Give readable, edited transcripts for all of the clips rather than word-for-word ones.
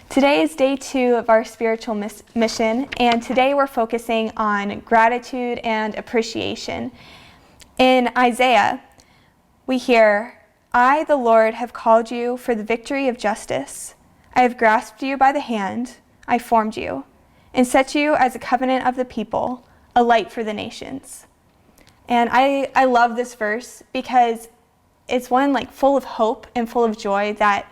Today is day 2 of our spiritual mission, and today we're focusing on gratitude and appreciation. In Isaiah, we hear, "I, the Lord, have called you for the victory of justice. I have grasped you by the hand, I formed you, and set you as a covenant of the people, a light for the nations." And I love this verse because it's one full of hope and full of joy that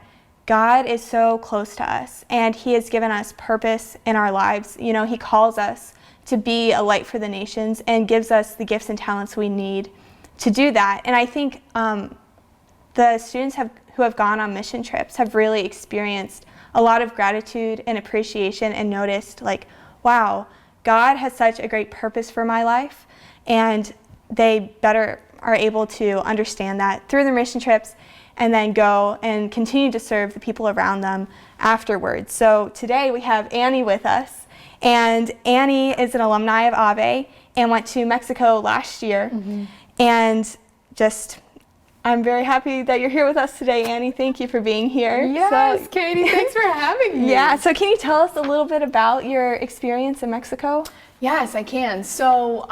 God is so close to us, and He has given us purpose in our lives. You know, He calls us to be a light for the nations and gives us the gifts and talents we need to do that. And I think the students who have gone on mission trips have really experienced a lot of gratitude and appreciation and noticed, wow, God has such a great purpose for my life, and they better are able to understand that through the mission trips and then go and continue to serve the people around them afterwards. So today we have Annie with us, and Annie is an alumni of AVE and went to Mexico last year. Mm-hmm. And I'm very happy that you're here with us today, Annie. Thank you for being here. Yes, Katie, thanks for having me. Yeah, so can you tell us a little bit about your experience in Mexico? Yes, I can. So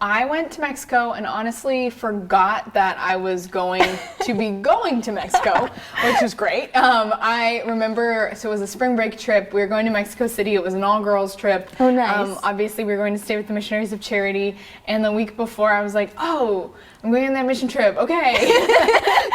I went to Mexico and honestly forgot that I was going to be going to Mexico, which was great. I remember, so it was a spring break trip. We were going to Mexico City. It was an all-girls trip. Oh, nice. Obviously, we were going to stay with the Missionaries of Charity. And the week before, I was like, oh, I'm going on that mission trip. Okay.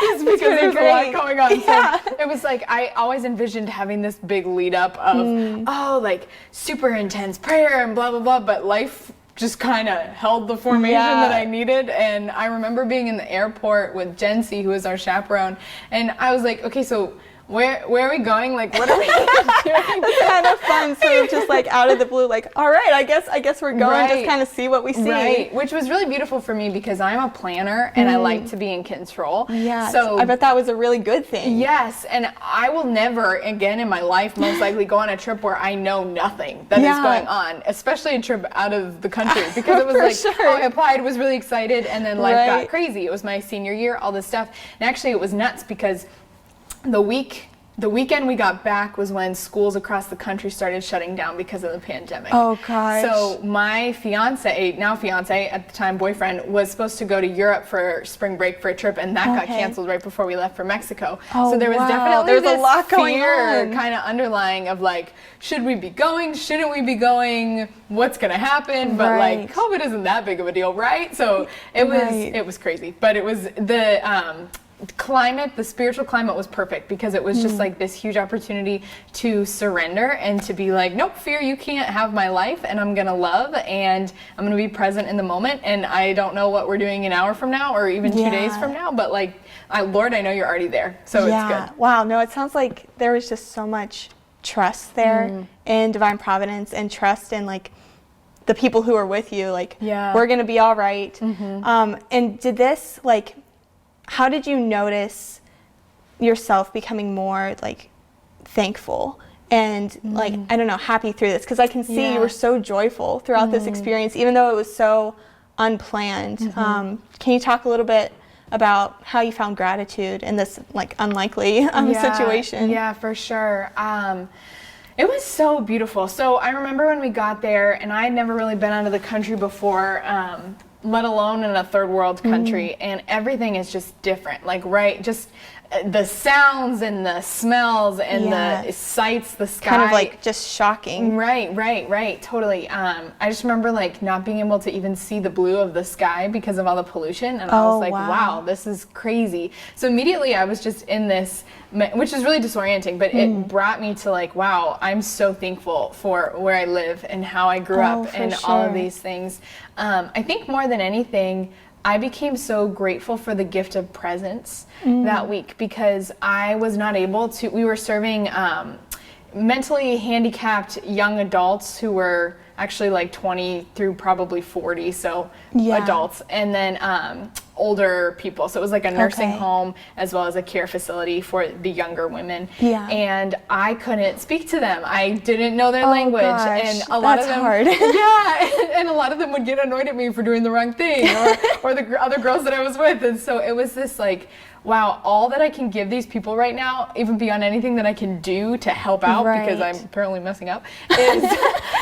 Just because there's a lot going on. Yeah. So it was I always envisioned having this big lead up of, super intense prayer and blah, blah, blah. But life just kind of held the formation that I needed. And I remember being in the airport with Jen C, who was our chaperone, and I was like, okay, so where are we going? What are we doing? It's kind of fun, sort of just out of the blue, all right, I guess we're going, just kind of see what we see. Right, which was really beautiful for me because I'm a planner and I like to be in control. Yeah, so I bet that was a really good thing. Yes, and I will never again in my life most likely go on a trip where I know nothing that is going on, especially a trip out of the country, because it was I applied, was really excited, and then life got crazy. It was my senior year, all this stuff, and actually it was nuts because the weekend we got back was when schools across the country started shutting down because of the pandemic. Oh gosh. So my now fiance at the time boyfriend, was supposed to go to Europe for spring break for a trip, and that got canceled right before we left for Mexico. Oh, so there was definitely a lot going on, kind of underlying of should we be going? Shouldn't we be going? What's gonna happen? But COVID isn't that big of a deal, right? So it was crazy, but it was the spiritual climate was perfect because it was just this huge opportunity to surrender and to be nope, fear, you can't have my life, and I'm gonna love, and I'm gonna be present in the moment, and I don't know what we're doing an hour from now or even 2 days from now, but Lord, I know you're already there, so it's good. Wow, no, it sounds like there was just so much trust there in divine providence, and trust in the people who are with you, we're gonna be all right. Mm-hmm. And did this how did you notice yourself becoming more thankful and I don't know, happy through this? Because I can see you were so joyful throughout this experience, even though it was so unplanned. Can you talk a little bit about how you found gratitude in this unlikely situation? Yeah, for sure. It was so beautiful. So I remember when we got there, and I had never really been out of the country before, let alone in a third world country, and everything is just different. Just the sounds and the smells and the sights, the sky. Kind of just shocking. Right, totally. I just remember not being able to even see the blue of the sky because of all the pollution, and I was wow, this is crazy. So immediately I was just in this, which is really disorienting, but it brought me to wow, I'm so thankful for where I live and how I grew up and all of these things. I think more than anything, I became so grateful for the gift of presence that week because I was not able to, we were serving mentally handicapped young adults who were actually 20 through probably 40, so adults, and then older people. So it was like a nursing Okay. home as well as a care facility for the younger women. Yeah. And I couldn't speak to them. I didn't know their Oh, language. gosh, And a lot that's of them, hard. yeah, and a lot of them would get annoyed at me for doing the wrong thing, or the other girls that I was with. And so it was this like, wow, all that I can give these people right now, even beyond anything that I can do to help out, because I'm Right. apparently messing up,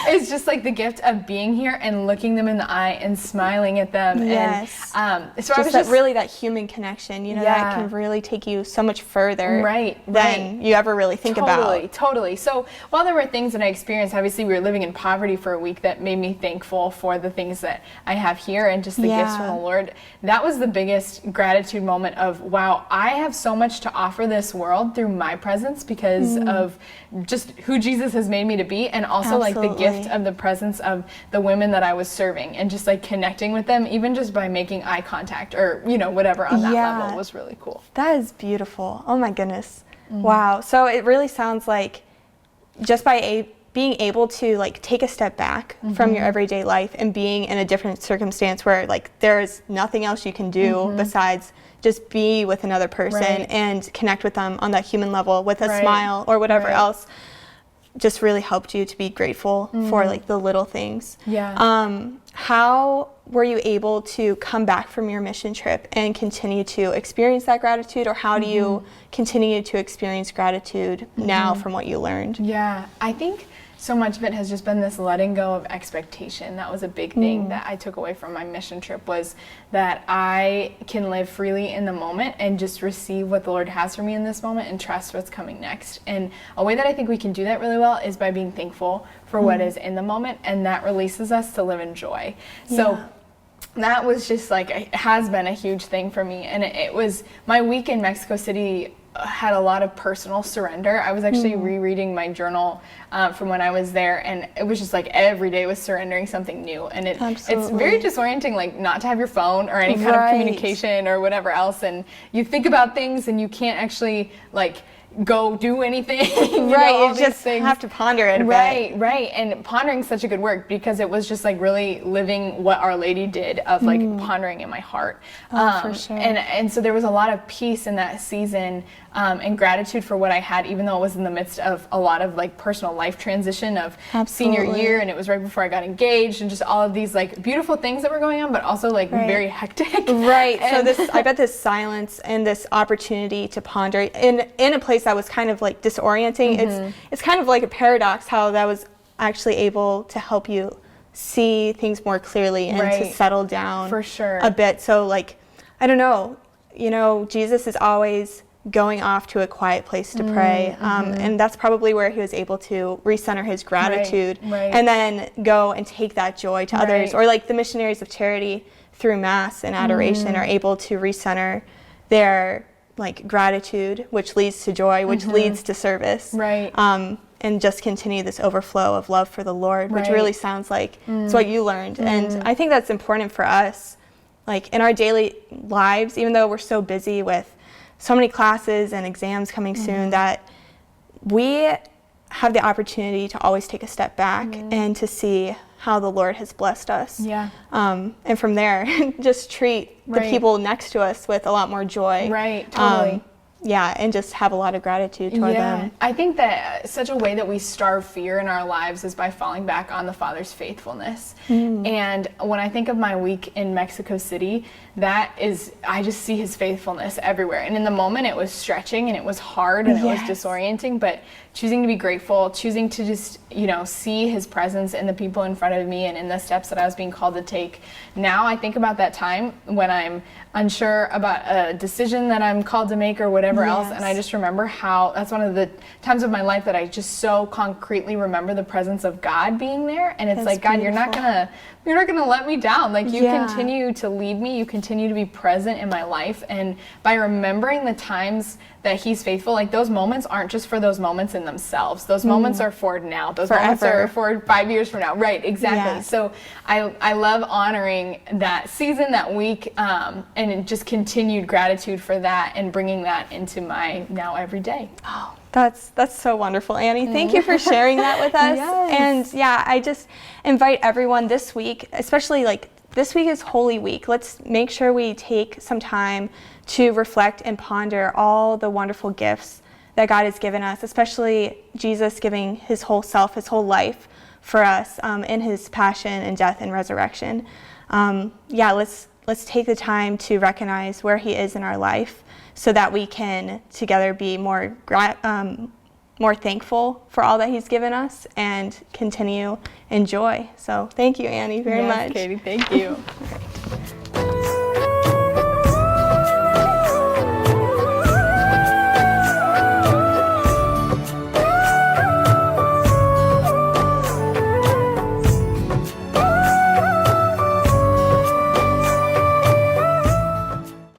is just like the gift of being here and looking them in the eye and smiling at them. Yes. And so I Just was that just really that human connection, you know, that Yeah. can really take you so much further Right, than right. you ever really think about. Totally. So while there were things that I experienced, obviously we were living in poverty for a week, that made me thankful for the things that I have here and just the gifts from Yeah. the Lord. That was the biggest gratitude moment of, wow, I have so much to offer this world through my presence because of just who Jesus has made me to be, and also like the gift Absolutely. of the presence of the women that I was serving, and just like connecting with them, even just by making eye contact or, you know, whatever on that Yeah. level was really cool. That is beautiful. Oh my goodness. Mm-hmm. Wow. So it really sounds like just by being able to like take a step back from Mm-hmm. your everyday life and being in a different circumstance where like there's nothing else you can do besides just be with another person Mm-hmm. Right. and connect with them on that human level with a Right. smile or whatever Right. else, just really helped you to be grateful for like the little things. Yeah. How were you able to come back from your mission trip and continue to experience that gratitude, or how do you continue to experience gratitude now from what you learned? Yeah, I think so much of it has just been this letting go of expectation. That was a big thing that I took away from my mission trip, was that I can live freely in the moment and just receive what the Lord has for me in this moment and trust what's coming next. And a way that I think we can do that really well is by being thankful for what is in the moment, and that releases us to live in joy. So Yeah. that was just like, it has been a huge thing for me. And it was, my week in Mexico City had a lot of personal surrender. I was actually rereading my journal from when I was there, and it was just like every day was surrendering something new. And it's Absolutely. very disorienting, like not to have your phone or any kind of Right. communication or whatever else. And you think about things and you can't actually like go do anything. you Right, know, all you these just things. have to ponder it a bit. Right. And pondering such a good work, because it was just like really living what Our Lady did of like pondering in my heart. For sure. And so there was a lot of peace in that season, and gratitude for what I had, even though it was in the midst of a lot of like personal life transition of senior Absolutely. year, and it was right before I got engaged, and just all of these like beautiful things that were going on, but also like Right. very hectic. Right. So And- I bet this silence and this opportunity to ponder in a place that was kind of like disorienting. It's kind of like a paradox how that was actually able to help you see things more clearly and to Right. settle down For sure. a bit. So like, I don't know, Jesus is always going off to a quiet place to pray, and that's probably where he was able to recenter his gratitude right. and then go and take that joy to others. Right. Or like the missionaries of charity through mass and adoration are able to recenter their like gratitude, which leads to joy, which leads to service, Right. and just continue this overflow of love for the Lord, which Right. really sounds like it's what you learned. And I think that's important for us, like in our daily lives, even though we're so busy with so many classes and exams coming soon, that we have the opportunity to always take a step back and to see how the Lord has blessed us. Yeah. And from there, just treat the Right. people next to us with a lot more joy. Right, totally. Yeah, and just have a lot of gratitude toward them. I think that such a way that we starve fear in our lives is by falling back on the Father's faithfulness. And when I think of my week in Mexico City, I just see his faithfulness everywhere. And in the moment it was stretching and it was hard and it was Yes. disorienting, but choosing to be grateful, choosing to just, see his presence in the people in front of me and in the steps that I was being called to take. Now I think about that time when I'm unsure about a decision that I'm called to make or whatever else, and I just remember how that's one of the times of my life that I just so concretely remember the presence of God being there. And it's That's like, God, you're not gonna let me down. Like you Yeah. continue to lead me, you continue to be present in my life. And by remembering the times that he's faithful, like those moments aren't just for those moments in themselves. Those moments are for now. Those moments Forever. are for 5 years from now. Right, exactly. Yes. So I love honoring that season, that week, and just continued gratitude for that and bringing that into my now every day. Oh, that's so wonderful, Annie. Thank you for sharing that with us. Yes. And yeah, I just invite everyone this week, especially like this week is Holy Week. Let's make sure we take some time to reflect and ponder all the wonderful gifts that God has given us, especially Jesus giving his whole self, his whole life for us in his passion and death and resurrection. Let's take the time to recognize where he is in our life so that we can together be more thankful for all that he's given us and continue in joy. So thank you, Annie, very much. Katie, thank you.